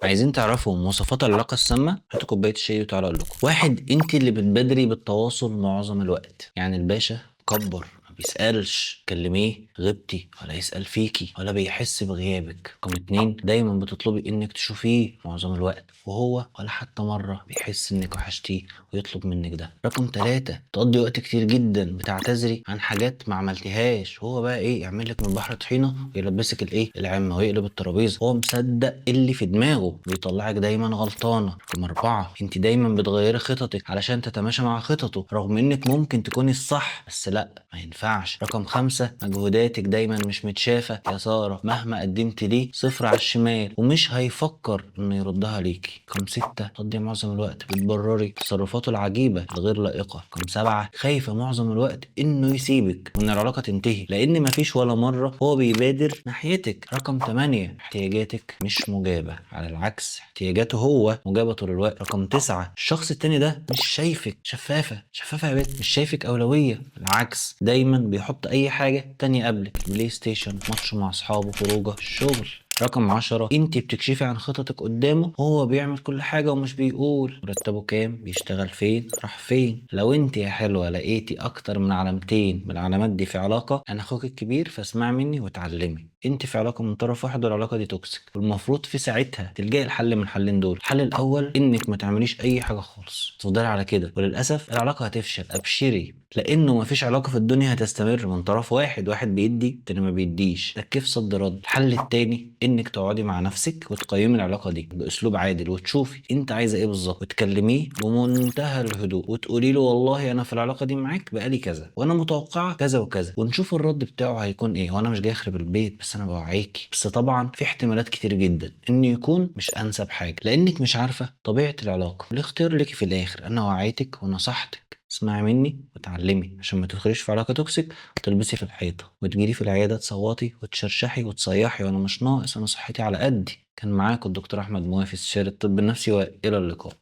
عايزين تعرفوا مواصفات العلاقة السامة؟ هاتوا كوباية الشاي وتعالوا أقول لكم. واحد، أنت اللي بتبادري بالتواصل معظم الوقت، يعني الباشا كبر ما بيسألش كلميه غبتي ولا يسأل فيكي ولا بيحس بغيابك. رقم اتنين، دايما بتطلبي إنك تشوفيه معظم الوقت، وهو ولا حتى مرة بيحس إنك وحشتيه ويطلب منك ده. رقم تلاتة، تقضي وقت كتير جدا بتعتذري عن حاجات ما عملتيهاش، هو بقى إيه، يعمل لك من البحر طحينة ويلبسك الإيه، العمة، ويقلب الترابيزة. هو مصدق اللي في دماغه، بيطلعك دايما غلطانة. رقم أربعة، انت دايما بتغيري خططك علشان تتماشى مع خططه، رغم انك ممكن تكوني الصح بس لا، ما ينفعش. رقم خمسة، مجهوداتك دايما مش متشافة يا سارة، مهما قدمت ليه صفر على الشمال ومش هيفكر انه يردها ليكي. رقم ستة، تقضي معظم الوقت بتبرري تصرفاته العجيبة الغير لائقة. رقم سبعة، خايفة معظم الوقت انه يسيبك وان العلاقة تنتهي، لان مفيش ولا مرة هو بيبادر ناحيتك. رقم تمانية، احتياجاتك مش مجابة، على العكس احتياجاته هو مجابة طول الوقت. رقم تسعة، الشخص التاني ده مش شايفك شفافة يا بنت، مش شايفك أولوية، بالعكس دايما بيحط أي حاجة تانية قبلك، بلاي ستيشن، ماتش مع أصحابه، خروجه، الشغل. رقم عشرة، انت بتكشفي عن خططك قدامه، هو بيعمل كل حاجة ومش بيقول مرتبه كام، بيشتغل فين، راح فين. لو انت يا حلوة لقيتي اكتر من علامتين من العلامات دي في علاقة، انا اخوك الكبير فاسمع مني وتعلمي. انت في علاقة من طرف واحد والعلاقة دي توكسيك، والمفروض في ساعتها تلجئي الحل من الحلين دول. الحل الاول انك ما تعمليش اي حاجة خالص، تفضلي على كده، وللاسف العلاقة هتفشل، ابشري، لانه ما فيش علاقة في الدنيا هتستمر من طرف واحد، واحد بيدي التاني ما بيديش، ده كيف صد رد. الحل التاني انك تقعدي مع نفسك وتقيمي العلاقة دي باسلوب عادل، وتشوفي انت عايزة ايه بالظبط، وتكلميه بمنتهى الهدوء وتقولي له والله انا في العلاقة دي معاك بقالي كذا وانا متوقعة كذا وكذا، ونشوف الرد بتاعه هيكون ايه. وانا مش جاي اخرب البيت، بس انا بوعيكي. بس طبعا في احتمالات كتير جدا انه يكون مش انسب حاجة، لانك مش عارفة طبيعة العلاقة. الاختيار ليكي في الاخر، انا وعيتك ونصحتك، اسمعي مني وتعلمي عشان ما تدخليش في علاقة توكسيك وتلبسي في الحيطة وتجيلي في العيادة تصوتي وتشرشحي وتصيحي، وانا مش ناقص، انا صحتي على قدي. كان معاكم الدكتور احمد موافي، استشاري الطب النفسي، والى اللقاء.